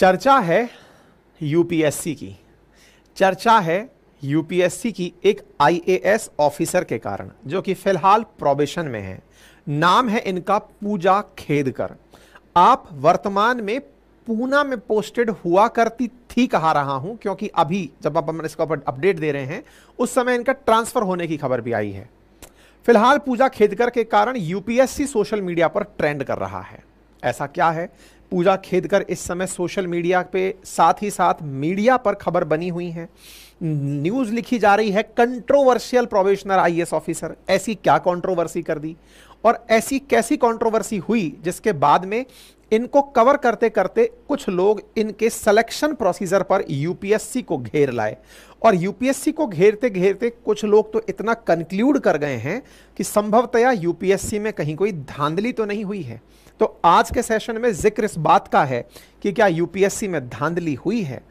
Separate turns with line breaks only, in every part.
चर्चा है यूपीएससी की, चर्चा है यूपीएससी की एक आईएएस ऑफिसर के कारण जो कि फिलहाल प्रोबेशन में है। नाम है इनका पूजा खेदकर। आप वर्तमान में पूना में पोस्टेड हुआ करती थी, कहा रहा हूं क्योंकि अभी जब आप इसको अपडेट दे रहे हैं उस समय इनका ट्रांसफर होने की खबर भी आई है। फिलहाल पूजा खेदकर के कारण यूपीएससी सोशल मीडिया पर ट्रेंड कर रहा है। ऐसा क्या है? पूजा खेदकर इस समय सोशल मीडिया पे साथ ही साथ मीडिया पर खबर बनी हुई है। न्यूज़ लिखी जा रही है कंट्रोवर्शियल प्रोबेशनर आईएएस ऑफिसर। ऐसी क्या कंट्रोवर्सी कर दी और ऐसी कैसी कंट्रोवर्सी हुई जिसके बाद में इनको कवर करते करते कुछ लोग इनके सिलेक्शन प्रोसीजर पर यूपीएससी को घेर लाए और यूपीएससी को घेरते घेरते कुछ लोग तो इतना कंक्लूड कर गए हैं कि संभवतया यूपीएससी में कहीं कोई धांधली तो नहीं हुई है। तो आज के सेशन में जिक्र इस बात का है कि क्या यूपीएससी में धांधली हुई है।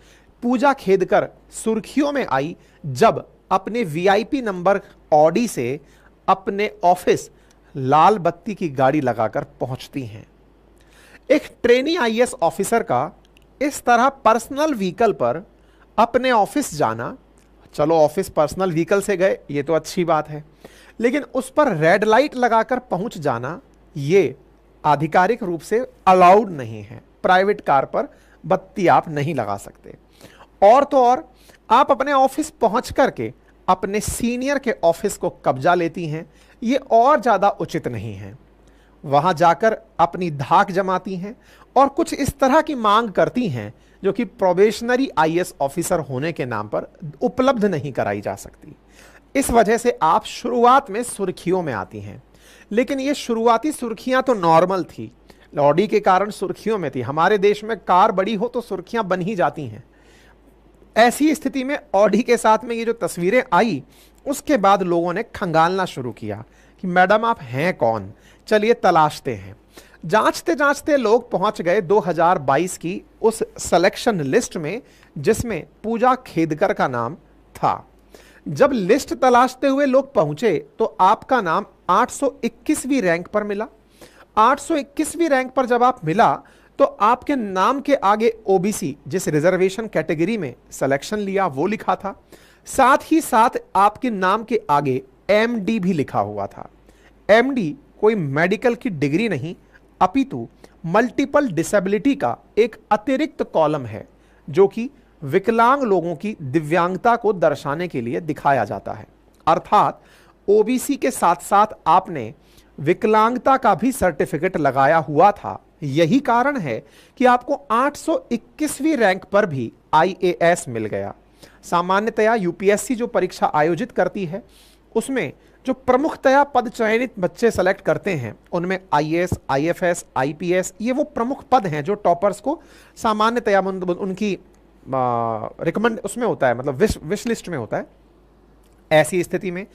पूजा खेदकर सुर्खियों में आई जब अपने वीआईपी नंबर ऑडी से अपने ऑफिस लाल बत्ती की गाड़ी लगाकर पहुंचती हैं। एक ट्रेनी आईएएस ऑफिसर का इस तरह पर्सनल व्हीकल पर अपने ऑफिस जाना, चलो ऑफिस पर्सनल व्हीकल से गए ये तो अच्छी बात है, लेकिन उस पर रेड लाइट लगाकर पहुंच जाना ये आधिकारिक रूप से अलाउड नहीं है। प्राइवेट कार पर बत्ती आप नहीं लगा सकते। और तो और आप अपने ऑफिस पहुंच करके अपने सीनियर के ऑफिस को कब्जा लेती हैं, ये और ज्यादा उचित नहीं है। वहां जाकर अपनी धाक जमाती हैं और कुछ इस तरह की मांग करती हैं जो कि प्रोबेशनरी आईएएस ऑफिसर होने के नाम पर उपलब्ध नहीं कराई जा सकती। इस वजह से आप शुरुआत में सुर्खियों में आती हैं, लेकिन ये शुरुआती सुर्खियां तो नॉर्मल थी, ऑडी के कारण सुर्खियों में थी। हमारे देश में कार बड़ी हो तो सुर्खियां बन ही जाती हैं। ऐसी स्थिति में ऑडी के साथ में ये जो तस्वीरें आई उसके बाद लोगों ने खंगालना शुरू किया कि मैडम आप हैं कौन, चलिए तलाशते हैं। जांचते जांचते लोग पहुंच गए 2022 की उस सिलेक्शन लिस्ट में जिसमें पूजा खेदकर का नाम था। जब लिस्ट तलाशते हुए लोग पहुंचे तो आपका नाम 821वीं रैंक पर मिला। 821वीं रैंक पर जब आप मिला तो आपके नाम के आगे ओबीसी, जिस रिजर्वेशन कैटेगरी में सिलेक्शन लिया, वो लिखा था। साथ ही साथ आपके नाम के आगे एमडी भी लिखा हुआ था। एमडी कोई मेडिकल की डिग्री नहीं अपितु मल्टीपल डिसेबिलिटी का एक अतिरिक्त कॉलम है जो कि विकलांग लोगों की दिव्यांगता को दर्शाने के लिए दिखाया जाता है। अर्थात ओबीसी के साथ साथ आपने विकलांगता का भी सर्टिफिकेट लगाया हुआ था। यही कारण है कि आपको 821वीं रैंक पर भी आईएएस मिल गया। सामान्यतया यूपीएससी जो परीक्षा आयोजित करती है उसमें जो प्रमुखतया पद चयनित बच्चे सेलेक्ट करते हैं उनमें आईएएस, आईएफएस, आईपीएस ये वो प्रमुख पद हैं जो टॉपर्स को सामान्यतया उनकी रिकमेंड उसमें होता है, मतलब विश लिस्ट में होता है। ऐसी स्थिति में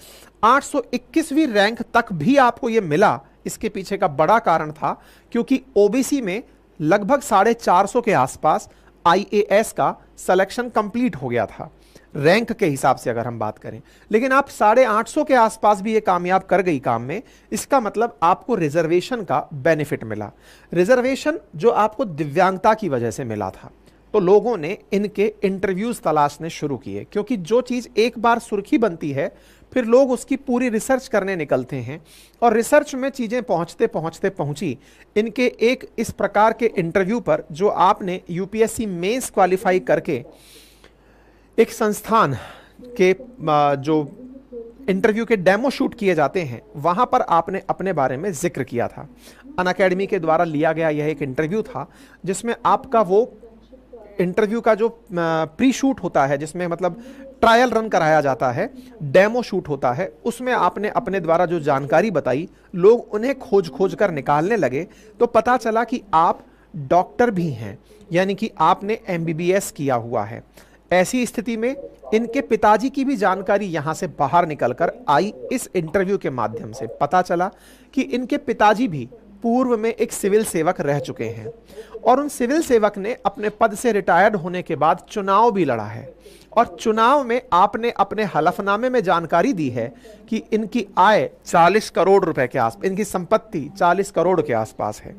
821वीं रैंक तक भी आपको ये मिला, इसके पीछे का बड़ा कारण था क्योंकि ओबीसी में लगभग 450 के आसपास आईएएस का सिलेक्शन कंप्लीट हो गया था रैंक के हिसाब से अगर हम बात करें, लेकिन आप 850 के आसपास भी ये कामयाब कर गई काम में। इसका मतलब आपको रिजर्वेशन का बेनिफिट मिला, रिजर्वेशन जो आपको दिव्यांगता की वजह से मिला था। तो लोगों ने इनके इंटरव्यूज तलाशने शुरू किए क्योंकि जो चीज एक बार सुर्खी बनती है फिर लोग उसकी पूरी रिसर्च करने निकलते हैं और रिसर्च में चीजें पहुंचते पहुंचते पहुंची इनके एक इस प्रकार के इंटरव्यू पर जो आपने यूपीएससी मेंस क्वालिफाई करके एक संस्थान के जो इंटरव्यू के डेमो शूट किए जाते हैं वहां पर आपने अपने बारे में जिक्र किया था। अनअकैडमी के द्वारा लिया गया यह एक इंटरव्यू था जिसमें आपका वो इंटरव्यू का जो प्री शूट होता है, जिसमें मतलब ट्रायल रन कराया जाता है, डेमो शूट होता है, उसमें आपने अपने द्वारा जो जानकारी बताई लोग उन्हें खोज खोज कर निकालने लगे तो पता चला कि आप डॉक्टर भी हैं, यानी कि आपने एमबीबीएस किया हुआ है। ऐसी स्थिति में इनके पिताजी की भी जानकारी यहां से बाहर निकलकर आई। इस इंटरव्यू के माध्यम से पता चला कि इनके पिताजी भी पूर्व में एक सिविल सेवक रह चुके हैं और उन सिविल सेवक ने अपने पद से रिटायर्ड होने के बाद चुनाव भी लड़ा है और चुनाव में आपने अपने हलफनामे में जानकारी दी है कि इनकी आय 40 करोड़ रुपए के आसपास, इनकी संपत्ति 40 करोड़ के आसपास है।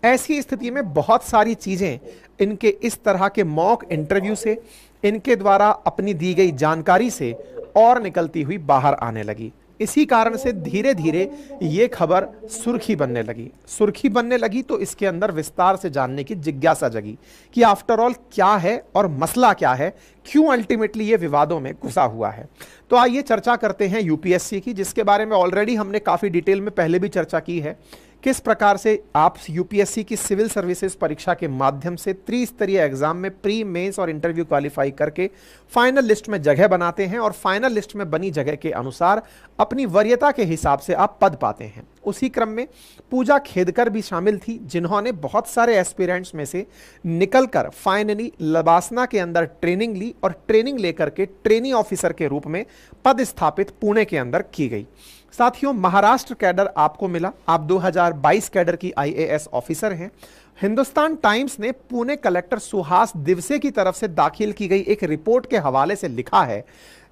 ऐसी स्थिति में बहुत सारी चीजें इनके इस तरह के मॉक इंटरव्यू से, इनके द्वारा अपनी दी गई जानकारी से और निकलती हुई बाहर आने लगी। इसी कारण से धीरे धीरे ये खबर सुर्खी बनने लगी तो इसके अंदर विस्तार से जानने की जिज्ञासा जगी कि आफ्टर ऑल क्या है और मसला क्या है, क्यों अल्टीमेटली ये विवादों में घुसा हुआ है। तो आइए चर्चा करते हैं यूपीएससी की, जिसके बारे में ऑलरेडी हमने काफ़ी डिटेल में पहले भी चर्चा की है। किस प्रकार से आप यूपीएससी की सिविल सर्विसेज परीक्षा के माध्यम से त्रिस्तरीय एग्जाम में प्री, मेंस और इंटरव्यू क्वालिफाई करके फाइनल लिस्ट में जगह बनाते हैं और फाइनल लिस्ट में बनी जगह के अनुसार अपनी वरीयता के हिसाब से आप पद पाते हैं। उसी क्रम में पूजा खेदकर भी शामिल थी, जिन्होंने बहुत सारे एस्पिरेंट्स में से निकलकर फाइनली लबासना के अंदर ट्रेनिंग ली और ट्रेनिंग लेकर के ट्रेनी ऑफिसर के रूप में पद स्थापित पुणे के अंदर की गई। साथियों, महाराष्ट्र कैडर आपको मिला, आप 2022 कैडर की आईएएस ऑफिसर हैं। हिंदुस्तान टाइम्स ने पुणे कलेक्टर सुहास दिवसे की तरफ से दाखिल की गई एक रिपोर्ट के हवाले से लिखा है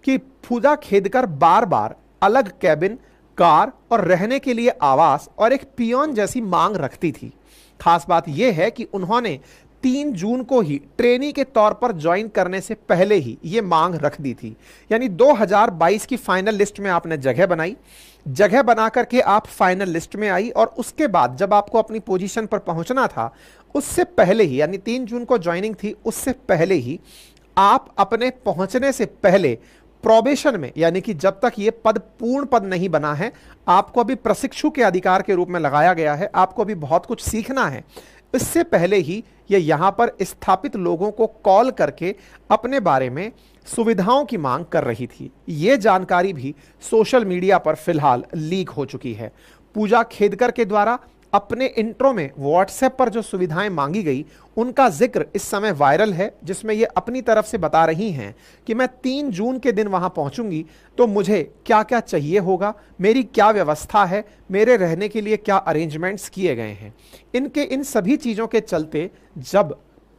कि पूजा खेदकर बार बार अलग कैबिन, कार और रहने के लिए आवास और एक पियोन जैसी मांग रखती थी। खास बात यह है कि उन्होंने 3 जून को ही ट्रेनी के तौर पर ज्वाइन करने से पहले ही ये मांग रख दी थी। यानी 2022 की फाइनल लिस्ट में आपने जगह बनाई, जगह बना करके आप फाइनल लिस्ट में आई और उसके बाद जब आपको अपनी पोजीशन पर पहुंचना था उससे पहले ही, यानी 3 जून को ज्वाइनिंग थी, उससे पहले ही आप अपने पहुंचने से पहले प्रोबेशन में, यानी कि जब तक ये पद पूर्ण पद नहीं बना है, आपको अभी प्रशिक्षु के अधिकार के रूप में लगाया गया है, आपको अभी बहुत कुछ सीखना है। इससे पहले ही ये यहाँ पर स्थापित लोगों को कॉल करके अपने बारे में सुविधाओं की मांग कर रही थी। ये जानकारी भी सोशल मीडिया पर फिलहाल लीक हो चुकी है। पूजा खेदकर के द्वारा अपने इंट्रो में व्हाट्सएप पर जो सुविधाएं मांगी गई उनका जिक्र इस समय वायरल है, जिसमें ये अपनी तरफ से बता रही हैं कि मैं 3 जून के दिन वहां पहुंचूंगी तो मुझे क्या क्या चाहिए होगा, मेरी क्या व्यवस्था है, मेरे रहने के लिए क्या अरेंजमेंट्स किए गए हैं। इनके इन सभी चीज़ों के चलते जब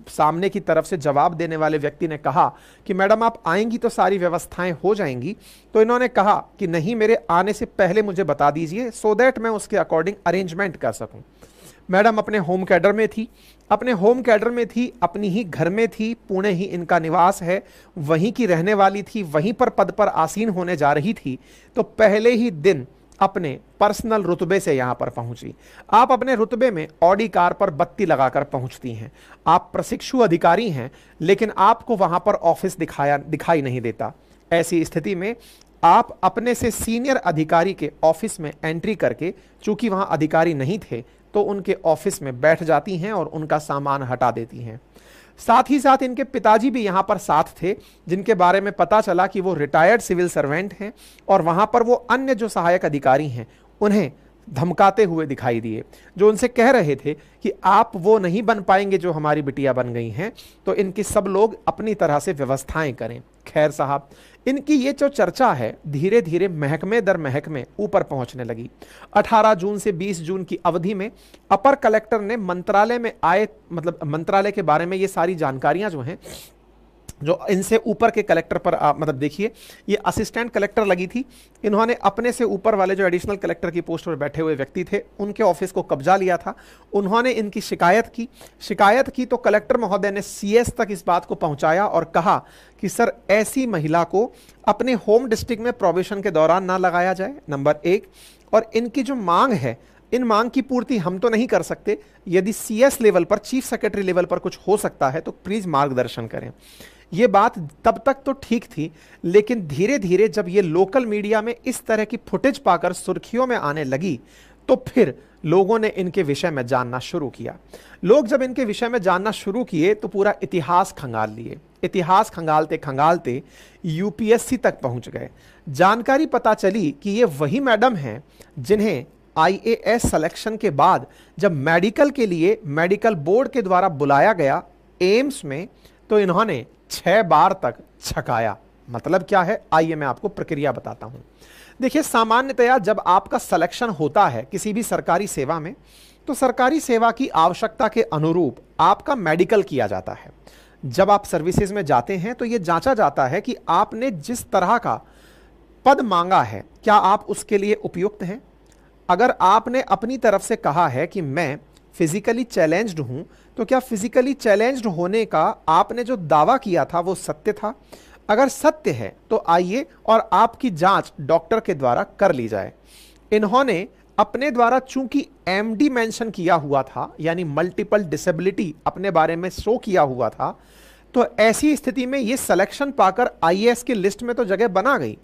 सामने की तरफ से जवाब देने वाले व्यक्ति ने कहा कि मैडम आप आएंगी तो सारी व्यवस्थाएं हो जाएंगी, तो इन्होंने कहा कि नहीं, मेरे आने से पहले मुझे बता दीजिए सो दैट मैं उसके अकॉर्डिंग अरेंजमेंट कर सकूं। मैडम अपने होम कैडर में थी, अपनी ही घर में थी, पुणे ही इनका निवास है, वहीं की रहने वाली थी, वहीं पर पद पर आसीन होने जा रही थी। तो पहले ही दिन अपने पर्सनल रुतबे से यहां पर पहुंची। आप अपने रुतबे में ऑडी कार पर बत्ती लगाकर पहुंचती हैं। आप प्रशिक्षु अधिकारी हैं, लेकिन आपको वहां पर ऑफिस दिखाई नहीं देता। ऐसी स्थिति में आप अपने से सीनियर अधिकारी के ऑफिस में एंट्री करके, चूंकि वहां अधिकारी नहीं थे, तो उनके ऑफिस में बैठ जाती हैं और उनका सामान हटा देती हैं। साथ ही साथ इनके पिताजी भी यहाँ पर साथ थे, जिनके बारे में पता चला कि वो रिटायर्ड सिविल सर्वेंट हैं और वहाँ पर वो अन्य जो सहायक अधिकारी हैं उन्हें धमकाते हुए दिखाई दिए, जो उनसे कह रहे थे कि आप वो नहीं बन पाएंगे जो हमारी बिटिया बन गई हैं, तो इनकी सब लोग अपनी तरह से व्यवस्थाएं करें। खैर साहब, इनकी ये जो चर्चा है धीरे धीरे महकमे दर महकमे ऊपर पहुंचने लगी। 18 जून से 20 जून की अवधि में अपर कलेक्टर ने मंत्रालय में आए, मतलब मंत्रालय के बारे में ये सारी जानकारियां जो हैं, जो इनसे ऊपर के कलेक्टर पर मतलब देखिए, ये असिस्टेंट कलेक्टर लगी थी, इन्होंने अपने से ऊपर वाले जो एडिशनल कलेक्टर की पोस्ट पर बैठे हुए व्यक्ति थे उनके ऑफिस को कब्जा लिया था। उन्होंने इनकी शिकायत की तो कलेक्टर महोदय ने सीएस तक इस बात को पहुंचाया और कहा कि सर, ऐसी महिला को अपने होम डिस्ट्रिक्ट में प्रोबेशन के दौरान ना लगाया जाए, नंबर 1। और इनकी जो मांग है, इन मांग की पूर्ति हम तो नहीं कर सकते, यदि सीएस लेवल पर, चीफ सेक्रेटरी लेवल पर कुछ हो सकता है तो प्लीज मार्गदर्शन करें। ये बात तब तक तो ठीक थी, लेकिन धीरे धीरे जब ये लोकल मीडिया में इस तरह की फुटेज पाकर सुर्खियों में आने लगी तो फिर लोगों ने इनके विषय में जानना शुरू किया। लोग जब इनके विषय में जानना शुरू किए तो पूरा इतिहास खंगाल लिए। इतिहास खंगालते खंगालते यूपीएससी तक पहुंच गए। जानकारी पता चली कि ये वही मैडम हैं जिन्हें आईएएस सिलेक्शन के बाद जब मेडिकल के लिए मेडिकल बोर्ड के द्वारा बुलाया गया एम्स में, तो इन्होंने 6 बार तक छकाया। मतलब क्या है, आइए मैं आपको प्रक्रिया बताता हूं। देखिए, सामान्यतया जब आपका सिलेक्शन होता है किसी भी सरकारी सेवा में, तो सरकारी सेवा की आवश्यकता के अनुरूप आपका मेडिकल किया जाता है। जब आप सर्विसेज में जाते हैं तो यह जांचा जाता है कि आपने जिस तरह का पद मांगा है, क्या आप उसके लिए उपयुक्त हैं। अगर आपने अपनी तरफ से कहा है कि मैं फिजिकली चैलेंज्ड हूं, तो क्या फिजिकली चैलेंज्ड होने का आपने जो दावा किया था वो सत्य था? अगर सत्य है तो आइए और आपकी जांच डॉक्टर के द्वारा कर ली जाए। इन्होंने अपने द्वारा चूंकि एमडी मेंशन किया हुआ था, यानी मल्टीपल डिसेबिलिटी अपने बारे में शो किया हुआ था, तो ऐसी स्थिति में ये सिलेक्शन पाकर आईएएस की लिस्ट में तो जगह बना गई।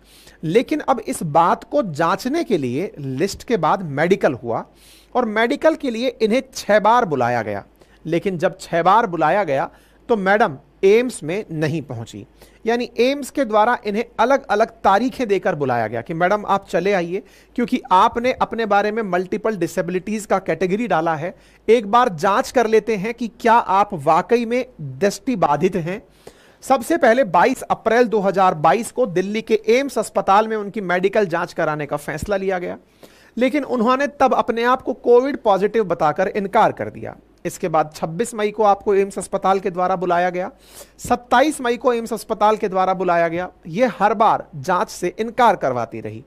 लेकिन अब इस बात को जांचने के लिए लिस्ट के बाद मेडिकल हुआ और मेडिकल के लिए इन्हें 6 बार बुलाया गया। लेकिन जब 6 बार बुलाया गया तो मैडम एम्स में नहीं पहुंची, यानी एम्स के द्वारा इन्हें अलग अलग तारीखें देकर बुलाया गया कि मैडम आप चले आइए, क्योंकि आपने अपने बारे में मल्टीपल डिसेबिलिटीज का कैटेगरी डाला है, एक बार जांच कर लेते हैं कि क्या आप वाकई में दृष्टि बाधित हैं। सबसे पहले 22 अप्रैल 2022 को दिल्ली के एम्स अस्पताल में उनकी मेडिकल जांच कराने का फैसला लिया गया, लेकिन उन्होंने तब अपने आप को कोविड पॉजिटिव बताकर इनकार कर दिया। इसके बाद 26 मई को आपको एम्स अस्पताल के द्वारा बुलाया गया, 27 मई को एम्स अस्पताल के द्वारा बुलाया गया। यह हर बार जांच से इनकार करवाती रही।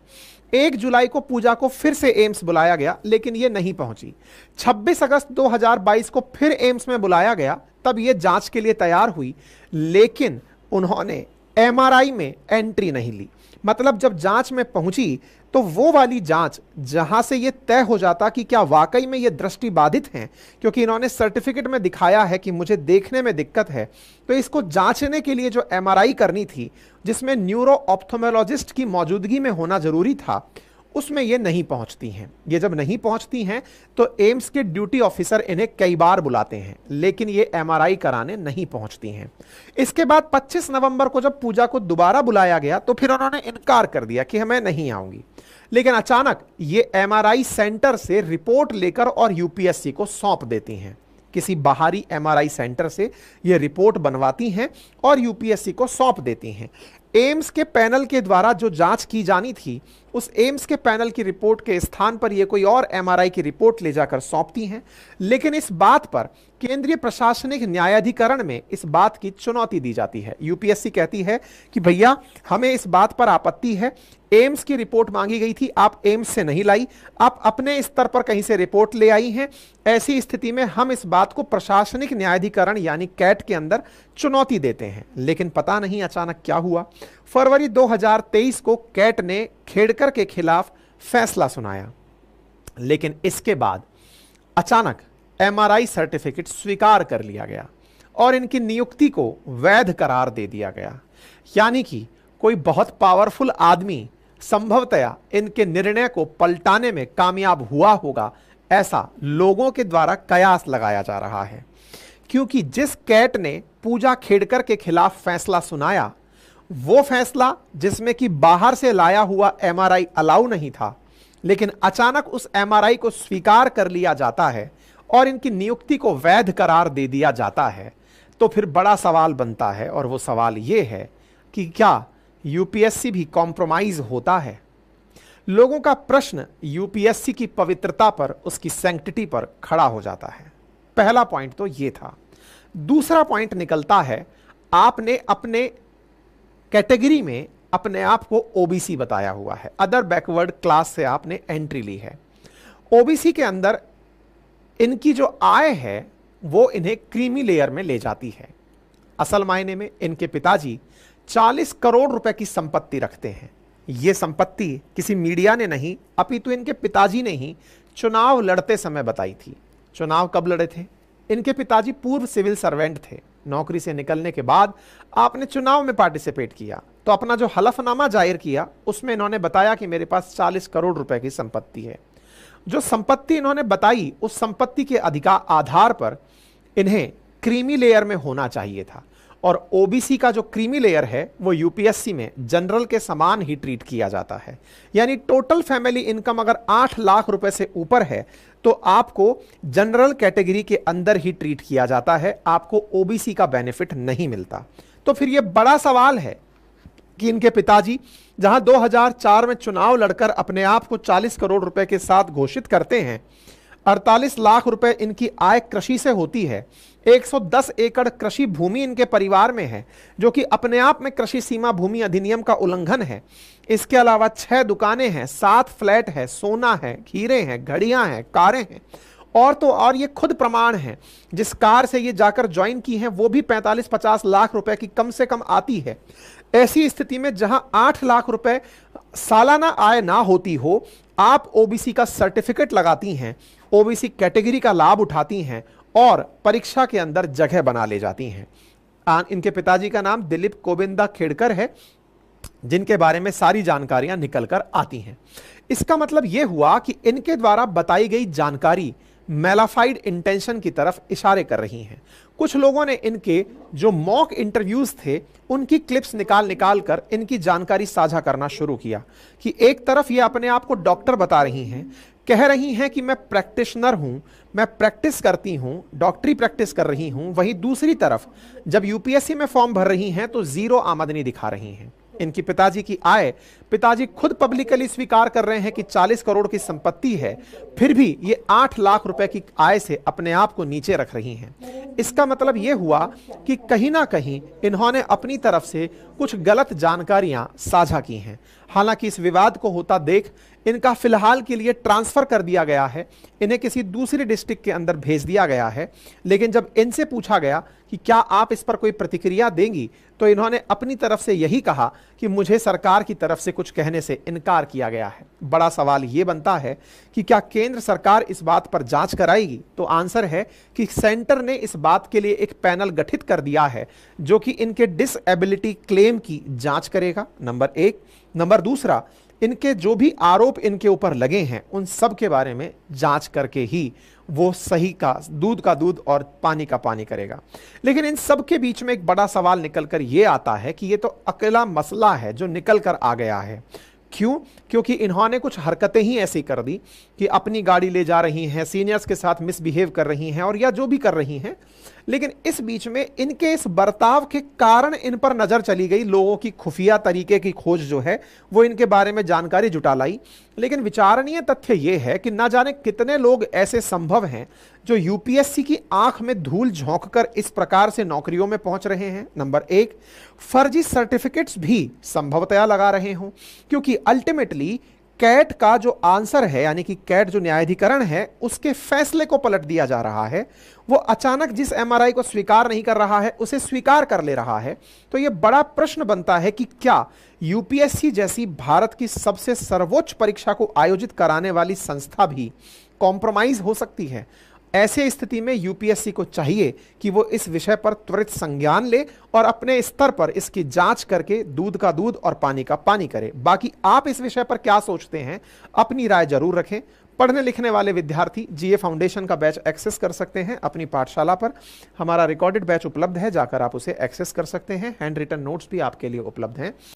1 जुलाई को पूजा को फिर से एम्स बुलाया गया, लेकिन यह नहीं पहुंची। 26 अगस्त 2022 को फिर एम्स में बुलाया गया, तब यह जांच के लिए तैयार हुई, लेकिन उन्होंने एमआरआई में एंट्री नहीं ली। मतलब जब जांच में पहुंची तो वो वाली जांच जहां से ये तय हो जाता कि क्या वाकई में ये दृष्टि बाधित हैं, क्योंकि इन्होंने सर्टिफिकेट में दिखाया है कि मुझे देखने में दिक्कत है, तो इसको जांचने के लिए जो एमआरआई करनी थी, जिसमें न्यूरो ऑप्थोमेलॉजिस्ट की मौजूदगी में होना जरूरी था, उसमें ये नहीं पहुंचती हैं। ये जब नहीं पहुंचती हैं तो एम्स के ड्यूटी ऑफिसर इन्हें कई बार बुलाते हैं, लेकिन ये एमआरआई कराने नहीं पहुंचती हैं। इसके बाद 25 नवंबर को जब पूजा को दोबारा बुलाया गया तो फिर उन्होंने इनकार कर दिया कि मैं नहीं आऊंगी। लेकिन अचानक ये एमआरआई सेंटर से रिपोर्ट लेकर और यूपीएससी को सौंप देती हैं। किसी बाहरी एमआरआई सेंटर से ये रिपोर्ट बनवाती हैं और यूपीएससी को सौंप देती हैं। एम्स के पैनल के द्वारा जो जांच की जानी थी, उस एम्स के पैनल की रिपोर्ट के स्थान पर ये कोई और एमआरआई की रिपोर्ट ले जाकर सौंपती हैं। लेकिन इस बात पर केंद्रीय प्रशासनिक न्यायाधिकरण में इस बात की चुनौती दी जाती है। यूपीएससी कहती है कि भैया हमें इस बात पर आपत्ति है, एम्स की रिपोर्ट मांगी गई थी, आप एम्स से नहीं लाई, आप अपने स्तर पर कहीं से रिपोर्ट ले आई हैं। ऐसी स्थिति में हम इस बात को प्रशासनिक न्यायाधिकरण यानी कैट के अंदर चुनौती देते हैं। लेकिन पता नहीं अचानक क्या हुआ, फरवरी 2023 को कैट ने खेड़कर के खिलाफ फैसला सुनाया। लेकिन इसके बाद अचानक एमआरआई सर्टिफिकेट स्वीकार कर लिया गया और इनकी नियुक्ति को वैध करार दे दिया गया। यानी कि कोई बहुत पावरफुल आदमी संभवतया इनके निर्णय को पलटाने में कामयाब हुआ होगा, ऐसा लोगों के द्वारा कयास लगाया जा रहा है। क्योंकि जिस कैट ने पूजा खेड़कर के खिलाफ फैसला सुनाया, वो फैसला जिसमें कि बाहर से लाया हुआ एमआरआई अलाउ नहीं था, लेकिन अचानक उस एमआरआई को स्वीकार कर लिया जाता है और इनकी नियुक्ति को वैध करार दे दिया जाता है, तो फिर बड़ा सवाल बनता है। और वो सवाल ये है कि क्या यूपीएससी भी कॉम्प्रोमाइज होता है? लोगों का प्रश्न यूपीएससी की पवित्रता पर, उसकी सैंक्टिटी पर खड़ा हो जाता है। पहला पॉइंट तो ये था। दूसरा पॉइंट निकलता है, आपने अपने कैटेगरी में अपने आप को ओबीसी बताया हुआ है, अदर बैकवर्ड क्लास से आपने एंट्री ली है। ओबीसी के अंदर इनकी जो आय है वो इन्हें क्रीमी लेयर में ले जाती है। असल मायने में इनके पिताजी 40 करोड़ रुपए की संपत्ति रखते हैं। यह संपत्ति किसी मीडिया ने नहीं, अपितु इनके पिताजी ने ही चुनाव लड़ते समय बताई थी। चुनाव कब लड़े थे? इनके पिताजी पूर्व सिविल सर्वेंट थे। नौकरी से निकलने के बाद आपने चुनाव में पार्टिसिपेट किया, तो अपना जो हलफनामा जाहिर किया उसमें इन्होंने बताया कि मेरे पास 40 करोड़ रुपए की संपत्ति है। जो संपत्ति इन्होंने बताई, उस संपत्ति के अधिकार आधार पर इन्हें क्रीमी लेयर में होना चाहिए था। और ओबीसी का जो क्रीमी लेयर है वो यूपीएससी में जनरल के समान ही ट्रीट किया जाता है। यानी टोटल फैमिली इनकम अगर 8 लाख रुपए से ऊपर है तो आपको जनरल कैटेगरी के अंदर ही ट्रीट किया जाता है, आपको ओबीसी का बेनिफिट नहीं मिलता। तो फिर यह बड़ा सवाल है कि इनके पिताजी जहां 2004 में चुनाव लड़कर अपने आप को 40 करोड़ रुपए के साथ घोषित करते हैं, 48 लाख रुपए इनकी आय कृषि से होती है, 110 एकड़ कृषि भूमि इनके परिवार में है, जो कि अपने आप में कृषि सीमा भूमि अधिनियम का उल्लंघन है। इसके अलावा 6 दुकानें हैं, 7 फ्लैट है, सोना है, हीरे हैं, घड़ियां हैं, कारें हैं, और तो और ये खुद प्रमाण है, जिस कार से ये जाकर ज्वाइन की है वो भी 45-50 लाख रुपए की कम से कम आती है। ऐसी स्थिति में जहां 8 लाख रुपए सालाना आय ना होती हो, आप ओबीसी का सर्टिफिकेट लगाती हैं, ओबीसी कैटेगरी का लाभ उठाती हैं और परीक्षा के अंदर जगह बना ले जाती हैं। इनके पिताजी का नाम दिलीप कोबिंदा खेड़कर है, जिनके बारे में सारी जानकारियां निकल कर आती हैं। इसका मतलब यह हुआ कि इनके द्वारा बताई गई जानकारी मैलाफाइड इंटेंशन की तरफ इशारे कर रही हैं। कुछ लोगों ने इनके जो मॉक इंटरव्यूज थे उनकी क्लिप्स निकाल निकाल कर इनकी जानकारी साझा करना शुरू किया कि एक तरफ ये अपने आप को डॉक्टर बता रही हैं, कह रही हैं कि मैं प्रैक्टिशनर हूं, मैं प्रैक्टिस करती हूं, डॉक्टरी प्रैक्टिस कर रही हूं, वहीं दूसरी तरफ जब यूपीएससी में फॉर्म भर रही हैं तो जीरो आमदनी दिखा रही हैं। इनकी पिताजी की आय, पिताजी खुद पब्लिकली स्वीकार कर रहे हैं कि 40 करोड़ की संपत्ति है, फिर भी ये 8 लाख रुपए की आय से अपने आप को नीचे रख रही हैं। इसका मतलब यह हुआ कि कहीं ना कहीं इन्होंने अपनी तरफ से कुछ गलत जानकारियां साझा की हैं। हालांकि इस विवाद को होता देख इनका फिलहाल के लिए ट्रांसफर कर दिया गया है, इन्हें किसी दूसरी डिस्ट्रिक्ट के अंदर भेज दिया गया है। लेकिन जब इनसे पूछा गया कि क्या आप इस पर कोई प्रतिक्रिया देंगी, तो इन्होंने अपनी तरफ से यही कहा कि मुझे सरकार की तरफ से कुछ कहने से इनकार किया गया है। बड़ा सवाल यह बनता है कि क्या केंद्र सरकार इस बात पर जांच कराएगी? तो आंसर है कि सेंटर ने इस बात के लिए एक पैनल गठित कर दिया है जो कि इनके डिसएबिलिटी क्लेम की जांच करेगा, नंबर एक। नंबर दूसरा, इनके जो भी आरोप इनके ऊपर लगे हैं उन सब के बारे में जांच करके ही वो सही का दूध और पानी का पानी करेगा। लेकिन इन सब के बीच में एक बड़ा सवाल निकल कर ये आता है कि ये तो अकेला मसला है जो निकल कर आ गया है। क्यों? क्योंकि इन्होंने कुछ हरकतें ही ऐसी कर दी कि अपनी गाड़ी ले जा रही हैं, सीनियर्स के साथ मिसबिहेव कर रही हैं और या जो भी कर रही हैं। लेकिन इस बीच में इनके इस बर्ताव के कारण इन पर नजर चली गई, लोगों की खुफिया तरीके की खोज जो है वो इनके बारे में जानकारी जुटा लाई। लेकिन विचारणीय तथ्य यह है कि न जाने कितने लोग ऐसे संभव हैं जो यूपीएससी की आंख में धूल झोंककर इस प्रकार से नौकरियों में पहुंच रहे हैं। नंबर एक, फर्जी सर्टिफिकेट्स भी संभवतया लगा रहे हों, क्योंकि अल्टीमेटली कैट का जो आंसर है, यानी कि कैट जो न्यायाधिकरण है उसके फैसले को पलट दिया जा रहा है। वो अचानक जिस एमआरआई को स्वीकार नहीं कर रहा है उसे स्वीकार कर ले रहा है। तो यह बड़ा प्रश्न बनता है कि क्या यूपीएससी जैसी भारत की सबसे सर्वोच्च परीक्षा को आयोजित कराने वाली संस्था भी कॉम्प्रोमाइज हो सकती है? ऐसे स्थिति में यूपीएससी को चाहिए कि वो इस विषय पर त्वरित संज्ञान ले और अपने स्तर पर इसकी जांच करके दूध का दूध और पानी का पानी करे। बाकी आप इस विषय पर क्या सोचते हैं, अपनी राय जरूर रखें। पढ़ने लिखने वाले विद्यार्थी जीए फाउंडेशन का बैच एक्सेस कर सकते हैं अपनी पाठशाला पर। हमारा रिकॉर्डेड बैच उपलब्ध है, जाकर आप उसे एक्सेस कर सकते हैं। हैंड रिटन नोट्स भी आपके लिए उपलब्ध हैं।